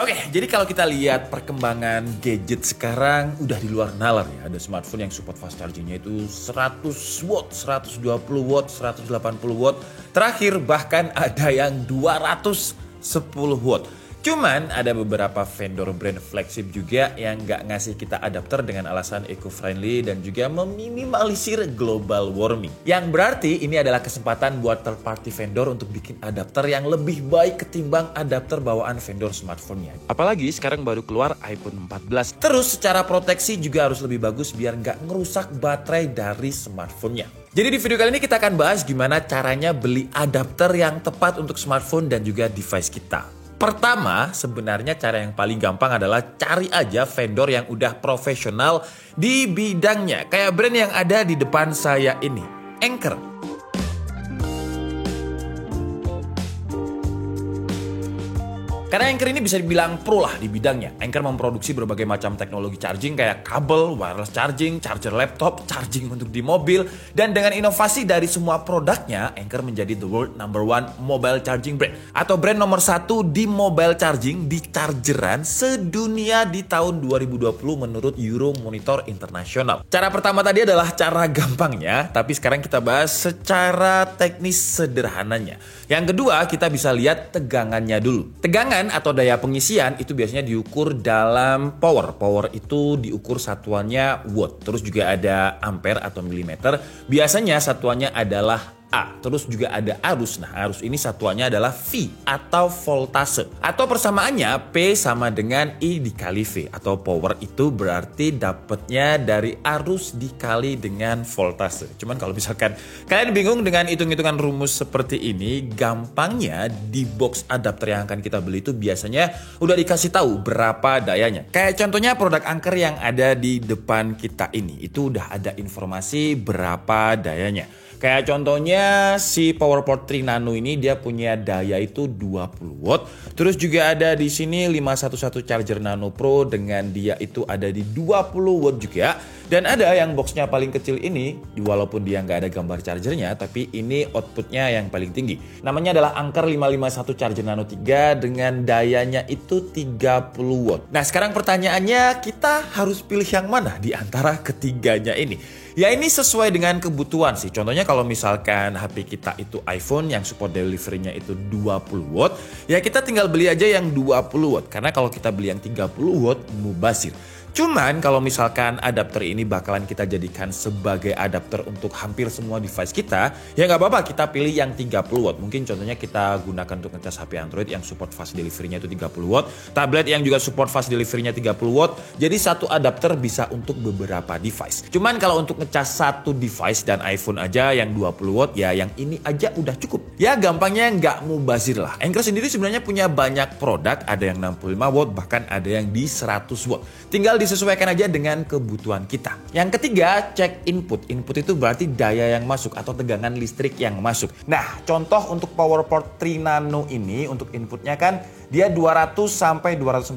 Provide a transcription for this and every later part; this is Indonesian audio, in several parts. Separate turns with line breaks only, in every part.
Oke, jadi kalau kita lihat perkembangan gadget sekarang udah di luar nalar ya. Ada smartphone yang support fast chargingnya itu 100 watt, 120 watt, 180 watt. Terakhir bahkan ada yang 210 watt. Cuman ada beberapa vendor brand flagship juga yang nggak ngasih kita adapter dengan alasan eco-friendly dan juga meminimalisir global warming. Yang berarti ini adalah kesempatan buat third party vendor untuk bikin adapter yang lebih baik ketimbang adapter bawaan vendor smartphone-nya. Apalagi sekarang baru keluar iPhone 14. Terus secara proteksi juga harus lebih bagus biar nggak ngerusak baterai dari smartphone-nya. Jadi di video kali ini kita akan bahas gimana caranya beli adapter yang tepat untuk smartphone dan juga device kita. Pertama, sebenarnya cara yang paling gampang adalah cari aja vendor yang udah profesional di bidangnya. Kayak brand yang ada di depan saya ini, Anker. Karena Anker ini bisa dibilang pro lah di bidangnya. Anker memproduksi berbagai macam teknologi charging kayak kabel, wireless charging, charger laptop, charging untuk di mobil. Dan dengan inovasi dari semua produknya, Anker menjadi the world number one mobile charging brand. Atau brand nomor 1 di mobile charging di chargeran sedunia di tahun 2020 menurut Euromonitor International. Cara pertama tadi adalah cara gampangnya, tapi sekarang kita bahas secara teknis sederhananya. Yang kedua, kita bisa lihat tegangannya dulu. Tegangan atau daya pengisian itu biasanya diukur dalam power. Power itu diukur satuannya watt. Terus juga ada ampere atau milimeter. Biasanya satuannya adalah A. Terus juga ada arus. Nah, arus ini satuannya adalah V atau voltase. Atau persamaannya P sama dengan I dikali V. Atau power itu berarti dapatnya dari arus dikali dengan voltase. Cuman kalau misalkan kalian bingung dengan hitung-hitungan rumus seperti ini, gampangnya di box adapter yang akan kita beli itu biasanya udah dikasih tahu berapa dayanya. Kayak contohnya produk Anker yang ada di depan kita ini. Itu udah ada informasi berapa dayanya. Kayak contohnya si PowerPort 3 Nano ini dia punya daya itu 20 watt. Terus juga ada di sini 511 charger Nano Pro dengan dia itu ada di 20 watt juga. Dan ada yang boxnya paling kecil ini, walaupun dia nggak ada gambar chargernya, tapi ini outputnya yang paling tinggi. Namanya adalah Anker 551 charger Nano 3 dengan dayanya itu 30 watt. Nah sekarang pertanyaannya, kita harus pilih yang mana di antara ketiganya ini? Ya ini sesuai dengan kebutuhan sih. Contohnya kalau misalkan HP kita itu iPhone yang support delivery-nya itu 20 watt, ya kita tinggal beli aja yang 20 watt. Karena kalau kita beli yang 30 watt, mubazir. Cuman kalau misalkan adapter ini bakalan kita jadikan sebagai adapter untuk hampir semua device kita, ya nggak apa-apa kita pilih yang 30 watt. Mungkin contohnya kita gunakan untuk ngecas HP Android yang support fast delivery-nya itu 30 watt, tablet yang juga support fast delivery-nya 30 watt. Jadi satu adapter bisa untuk beberapa device. Cuman kalau untuk ngecas satu device dan iPhone aja yang 20 watt, ya yang ini aja udah cukup. Ya gampangnya nggak mubazir lah. Anker sendiri sebenarnya punya banyak produk, ada yang 65 watt, bahkan ada yang di 100 watt. Tinggal disesuaikan aja dengan kebutuhan kita. Yang ketiga, cek input. Input itu berarti daya yang masuk atau tegangan listrik yang masuk. Nah, contoh untuk PowerPort 3 Nano ini untuk inputnya kan dia 200 sampai 240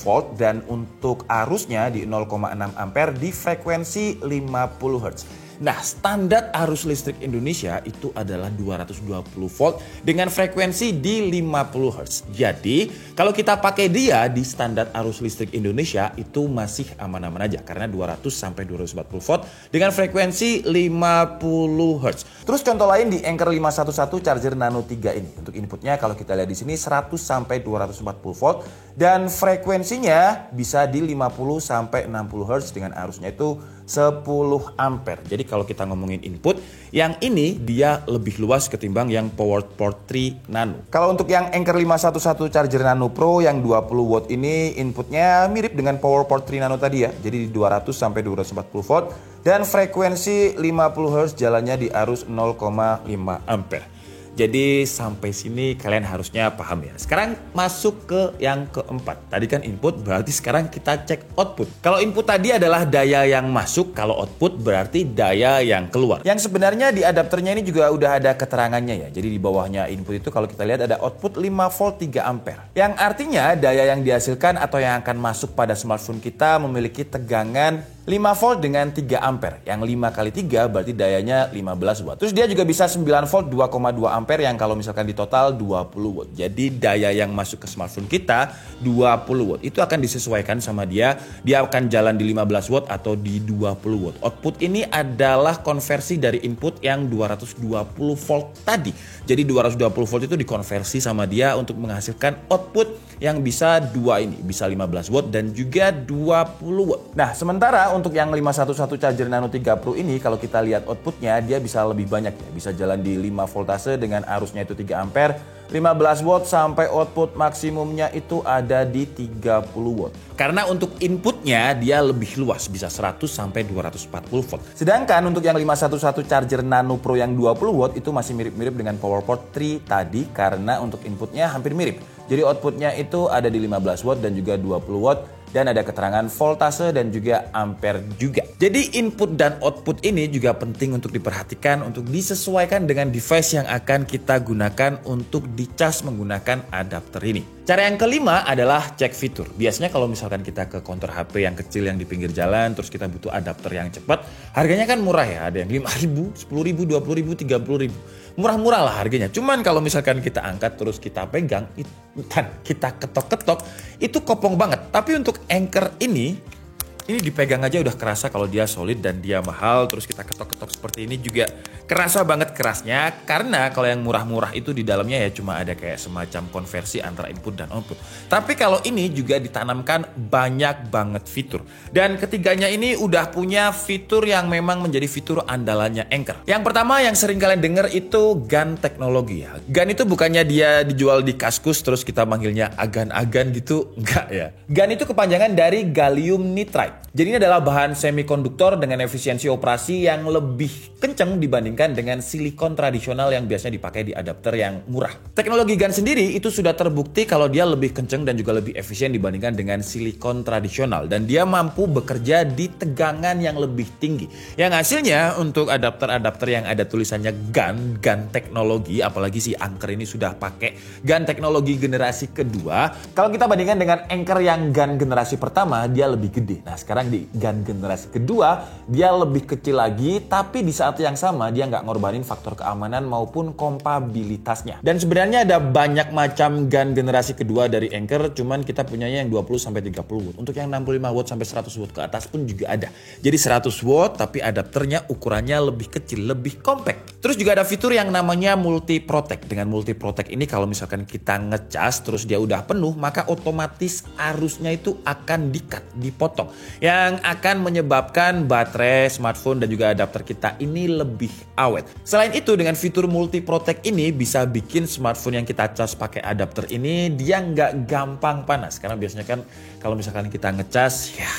volt dan untuk arusnya di 0,6 ampere di frekuensi 50 Hz. Nah, standar arus listrik Indonesia itu adalah 220 volt dengan frekuensi di 50 Hz. Jadi, kalau kita pakai dia di standar arus listrik Indonesia itu masih aman-aman aja karena 200 sampai 240 volt dengan frekuensi 50 Hz. Terus contoh lain di Anker 511 charger Nano 3 ini. Untuk inputnya kalau kita lihat di sini 100 sampai 240 volt dan frekuensinya bisa di 50 sampai 60 Hz dengan arusnya itu 10 ampere. Jadi kalau kita ngomongin input, yang ini dia lebih luas ketimbang yang PowerPort 3 Nano. Kalau untuk yang Anker 511 charger Nano Pro yang 20 watt ini inputnya mirip dengan PowerPort 3 Nano tadi ya. Jadi di 200 sampai 240 volt dan frekuensi 50 Hz jalannya di arus 0,5 ampere. Jadi sampai sini kalian harusnya paham ya. Sekarang masuk ke yang keempat. Tadi kan input, berarti sekarang kita cek output. Kalau input tadi adalah daya yang masuk, kalau output berarti daya yang keluar. Yang sebenarnya di adapternya ini juga udah ada keterangannya ya. Jadi di bawahnya input itu kalau kita lihat ada output 5 volt 3 ampere. Yang artinya daya yang dihasilkan atau yang akan masuk pada smartphone kita memiliki tegangan 5 volt dengan 3 ampere. Yang 5 kali 3 berarti dayanya 15 watt. Terus dia juga bisa 9 volt 2,2 ampere yang kalau misalkan di total 20 watt. Jadi daya yang masuk ke smartphone kita 20 watt. Itu akan disesuaikan sama dia. Dia akan jalan di 15 watt atau di 20 watt. Output ini adalah konversi dari input yang 220 volt tadi. Jadi 220 volt itu dikonversi sama dia untuk menghasilkan output yang bisa dua ini, bisa 15 watt dan juga 20 watt. Nah, sementara untuk yang 511 charger Nano 3 Pro ini kalau kita lihat outputnya dia bisa lebih banyak ya. Bisa jalan di 5 voltase dengan arusnya itu 3 ampere, 15 watt sampai output maksimumnya itu ada di 30 watt. Karena untuk inputnya dia lebih luas, bisa 100 sampai 240 volt. Sedangkan untuk yang 511 charger Nano Pro yang 20 watt itu masih mirip-mirip dengan PowerPort 3 tadi karena untuk inputnya hampir mirip. Jadi outputnya itu ada di 15 watt dan juga 20 watt. Dan ada keterangan voltase dan juga ampere juga. Jadi input dan output ini juga penting untuk diperhatikan untuk disesuaikan dengan device yang akan kita gunakan untuk dicas menggunakan adapter ini. Cara yang kelima adalah cek fitur. Biasanya kalau misalkan kita ke counter HP yang kecil yang di pinggir jalan terus kita butuh adapter yang cepat, harganya kan murah ya. Ada yang 5.000, 10.000, 20.000, 30.000. Murah-murah lah harganya. Cuman kalau misalkan kita angkat terus kita pegang dan kita ketok-ketok itu kopong banget. Tapi untuk Anker ini dipegang aja udah kerasa kalau dia solid dan dia mahal. Terus kita ketok-ketok seperti ini juga kerasa banget kerasnya. Karena kalau yang murah-murah itu di dalamnya ya cuma ada kayak semacam konversi antara input dan output. Tapi kalau ini juga ditanamkan banyak banget fitur. Dan ketiganya ini udah punya fitur yang memang menjadi fitur andalannya Anker. Yang pertama yang sering kalian denger itu GaN teknologi ya. GaN itu bukannya dia dijual di Kaskus terus kita manggilnya agan-agan gitu. Enggak ya. GaN itu kepanjangan dari gallium nitride. Jadi ini adalah bahan semikonduktor dengan efisiensi operasi yang lebih kencang dibandingkan dengan silikon tradisional yang biasanya dipakai di adapter yang murah. Teknologi GaN sendiri itu sudah terbukti kalau dia lebih kencang dan juga lebih efisien dibandingkan dengan silikon tradisional. Dan dia mampu bekerja di tegangan yang lebih tinggi. Yang hasilnya untuk adapter-adapter yang ada tulisannya GaN teknologi, apalagi si Anker ini sudah pakai GaN teknologi generasi kedua. Kalau kita bandingkan dengan Anker yang GaN generasi pertama, dia lebih gede. Nah, sekarang di GaN generasi kedua dia lebih kecil lagi, tapi di saat yang sama dia nggak ngorbanin faktor keamanan maupun kompabilitasnya. Dan sebenarnya ada banyak macam GaN generasi kedua dari Anker, cuman kita punyanya yang 20-30 watt. Untuk yang 65 watt sampai 100 watt ke atas pun juga ada. Jadi 100 watt tapi adapternya ukurannya lebih kecil, lebih compact. Terus juga ada fitur yang namanya multi protect. Dengan multi protect ini kalau misalkan kita ngecas terus dia udah penuh, maka otomatis arusnya itu akan di-cut, dipotong. Yang akan menyebabkan baterai, smartphone, dan juga adapter kita ini lebih awet. Selain itu, dengan fitur multi protect ini bisa bikin smartphone yang kita cas pakai adapter ini dia nggak gampang panas. Karena biasanya kan kalau misalkan kita ngecas, ya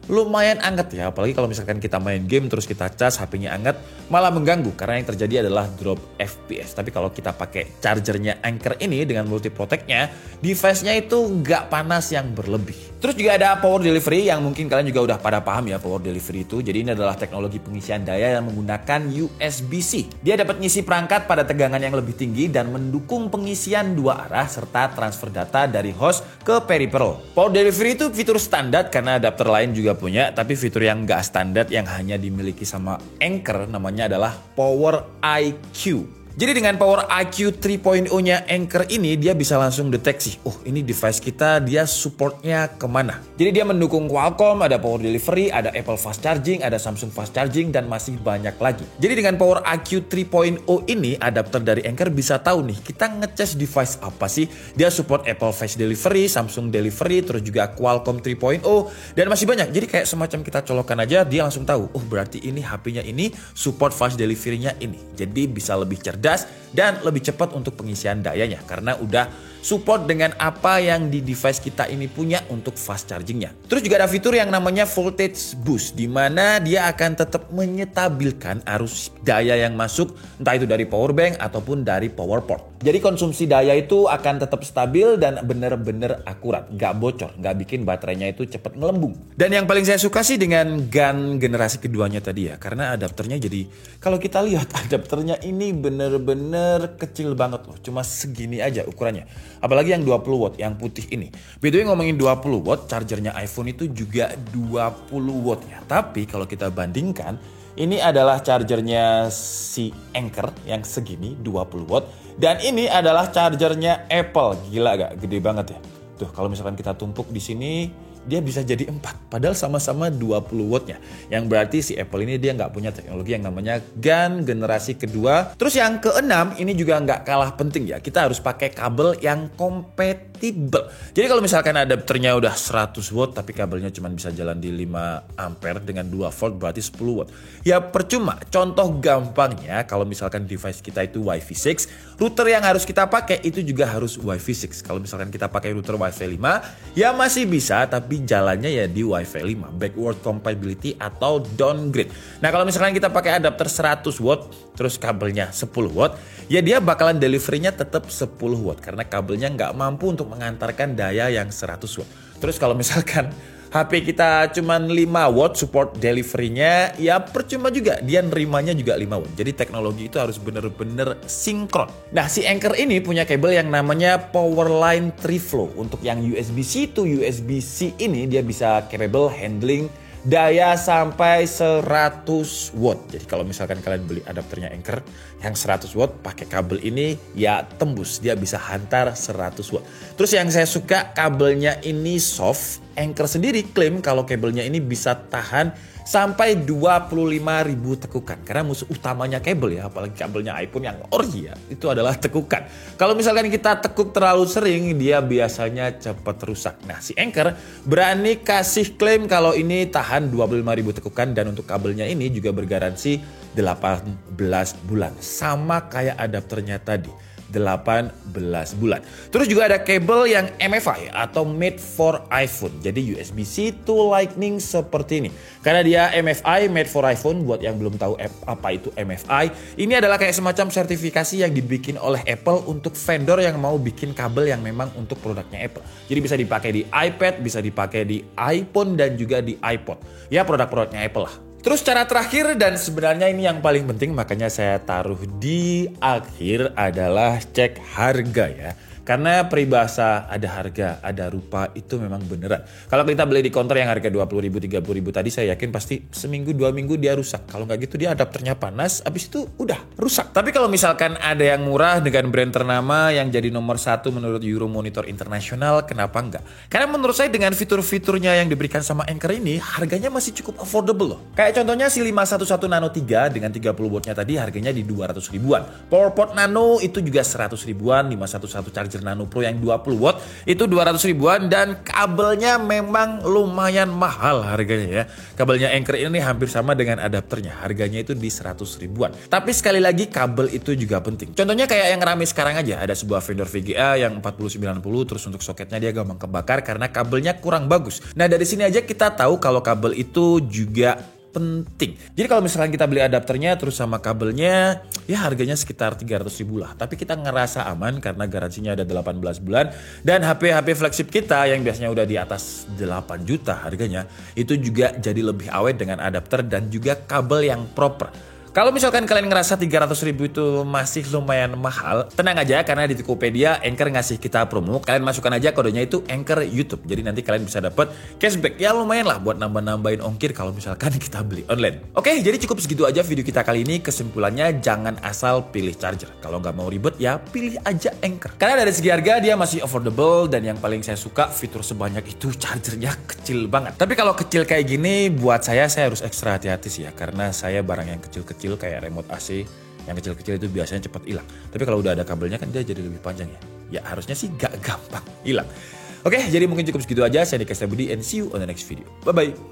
lumayan anget ya. Apalagi kalau misalkan kita main game terus kita cas HP-nya anget, malah mengganggu karena yang terjadi adalah drop FPS. Tapi kalau kita pakai chargernya Anker ini dengan multi protect-nya, device-nya itu nggak panas yang berlebih. Terus juga ada power delivery yang mungkin kalian juga udah pada paham ya power delivery itu. Jadi ini adalah teknologi pengisian daya yang menggunakan USB-C. Dia dapat ngisi perangkat pada tegangan yang lebih tinggi dan mendukung pengisian dua arah serta transfer data dari host ke peripheral. Power delivery itu fitur standar karena adapter lain juga punya, tapi fitur yang nggak standar yang hanya dimiliki sama Anker namanya adalah Power IQ. Jadi dengan Power IQ 3.0-nya Anker ini dia bisa langsung deteksi, oh ini device kita dia supportnya kemana. Jadi dia mendukung Qualcomm, ada Power Delivery, ada Apple Fast Charging, ada Samsung Fast Charging, dan masih banyak lagi. Jadi dengan Power IQ 3.0 ini adapter dari Anker bisa tahu nih kita ngecas device apa sih. Dia support Apple Fast Delivery, Samsung Delivery, terus juga Qualcomm 3.0, dan masih banyak. Jadi kayak semacam kita colokan aja dia langsung tahu, oh berarti ini HP-nya ini support Fast Delivery-nya ini. Jadi bisa lebih cerdas dan lebih cepat untuk pengisian dayanya karena udah support dengan apa yang di device kita ini punya untuk fast chargingnya. Terus juga ada fitur yang namanya voltage boost, di mana dia akan tetap menyetabilkan arus daya yang masuk entah itu dari power bank ataupun dari power port. Jadi konsumsi daya itu akan tetap stabil dan bener-bener akurat, nggak bocor, nggak bikin baterainya itu cepat ngelembung. Dan yang paling saya suka sih dengan GaN generasi keduanya tadi ya, karena adapternya jadi kalau kita lihat adapternya ini bener-bener kecil banget loh, cuma segini aja ukurannya. Apalagi yang 20 watt, yang putih ini. By the way ngomongin 20 watt, chargernya iPhone itu juga 20 watt ya. Tapi kalau kita bandingkan, ini adalah chargernya si Anker yang segini 20 watt. Dan ini adalah chargernya Apple. Gila gak? Gede banget ya. Tuh kalau misalkan kita tumpuk di sini, dia bisa jadi 4, padahal sama-sama 20 wattnya. Yang berarti si Apple ini dia nggak punya teknologi yang namanya GaN generasi kedua. Terus yang keenam, ini juga nggak kalah penting ya. Kita harus pakai kabel yang kompatibel. Jadi kalau misalkan adapternya udah 100 watt, tapi kabelnya cuma bisa jalan di 5 ampere dengan 2 volt, berarti 10 watt. Ya percuma. Contoh gampangnya, kalau misalkan device kita itu Wi-Fi 6, router yang harus kita pakai itu juga harus Wi-Fi 6. Kalau misalkan kita pakai router Wi-Fi 5, ya masih bisa, tapi jalannya ya di Wi-Fi 5, backward compatibility atau downgrade. Nah kalau misalkan kita pakai adapter 100 watt, terus kabelnya 10 watt, ya dia bakalan deliverynya tetap 10 watt, karena kabelnya nggak mampu untuk mengantarkan daya yang 100 watt. Terus kalau misalkan HP kita cuma 5 watt support deliverynya, ya percuma juga, dia nerimanya juga 5 watt. Jadi teknologi itu harus bener-bener sinkron. Nah si Anker ini punya kabel yang namanya Powerline 3 Flow. Untuk yang USB-C to USB-C ini dia bisa capable handling daya sampai 100 watt. Jadi kalau misalkan kalian beli adapternya Anker yang 100 watt pakai kabel ini, ya tembus, dia bisa hantar 100 watt. Terus yang saya suka, kabelnya ini soft. Anker sendiri klaim kalau kabelnya ini bisa tahan sampai 25.000 tekukan. Karena musuh utamanya kabel ya, apalagi kabelnya iPhone yang ori ya, itu adalah tekukan. Kalau misalkan kita tekuk terlalu sering, dia biasanya cepat rusak. Nah si Anker berani kasih klaim kalau ini tahan 25.000 tekukan, dan untuk kabelnya ini juga bergaransi 18 bulan. Sama kayak adapternya tadi, 18 bulan. Terus juga ada kabel yang MFI atau made for iPhone. Jadi USB-C to Lightning seperti ini. Karena dia MFI, made for iPhone, buat yang belum tahu apa itu MFI, ini adalah kayak semacam sertifikasi yang dibikin oleh Apple untuk vendor yang mau bikin kabel yang memang untuk produknya Apple. Jadi bisa dipakai di iPad, bisa dipakai di iPhone, dan juga di iPod. Ya produk-produknya Apple lah. Terus cara terakhir, dan sebenarnya ini yang paling penting, makanya saya taruh di akhir, adalah cek harga ya. Karena peribahasa ada harga, ada rupa itu memang beneran. Kalau kita beli di counter yang harga 20.000, 30.000 tadi, saya yakin pasti seminggu 2 minggu dia rusak. Kalau nggak gitu dia adapternya panas, habis itu udah rusak. Tapi kalau misalkan ada yang murah dengan brand ternama yang jadi nomor 1 menurut Euromonitor International, kenapa enggak? Karena menurut saya dengan fitur-fiturnya yang diberikan sama Anker ini, harganya masih cukup affordable loh. Kayak contohnya si 511 Nano 3 dengan 30 wattnya tadi harganya di 200 ribuan. PowerPod Nano itu juga 100 ribuan, 511 charger Nano Pro yang 20 watt itu 200 ribuan, dan kabelnya memang lumayan mahal harganya ya. Kabelnya Anker ini hampir sama dengan adapternya, harganya itu di 100 ribuan. Tapi sekali lagi kabel itu juga penting. Contohnya kayak yang rame sekarang aja, ada sebuah vendor VGA yang 4090, terus untuk soketnya dia gampang kebakar karena kabelnya kurang bagus. Nah dari sini aja kita tahu kalau kabel itu juga penting. Jadi kalau misalkan kita beli adapternya terus sama kabelnya, ya harganya sekitar 300 ribu lah. Tapi kita ngerasa aman karena garansinya ada 18 bulan. Dan HP-HP flagship kita yang biasanya udah di atas 8 juta harganya, itu juga jadi lebih awet dengan adapter dan juga kabel yang proper. Kalau misalkan kalian ngerasa 300 ribu itu masih lumayan mahal, tenang aja karena di Tokopedia Anker ngasih kita promo. Kalian masukkan aja kodenya itu Anker YouTube. Jadi nanti kalian bisa dapat cashback. Ya lumayan lah buat nambah-nambahin ongkir kalau misalkan kita beli online. Oke, jadi cukup segitu aja video kita kali ini. Kesimpulannya jangan asal pilih charger. Kalau nggak mau ribet ya pilih aja Anker. Karena dari segi harga dia masih affordable, dan yang paling saya suka fitur sebanyak itu, chargernya kecil banget. Tapi kalau kecil kayak gini buat saya harus ekstra hati-hati sih ya, karena saya barang yang kecil-kecil kayak remote AC yang kecil-kecil itu biasanya cepat hilang. Tapi kalau udah ada kabelnya kan dia jadi lebih panjang ya. Ya harusnya sih gak gampang hilang. Oke, jadi mungkin cukup segitu aja. Saya Dika Budi and see you on the next video. Bye-bye.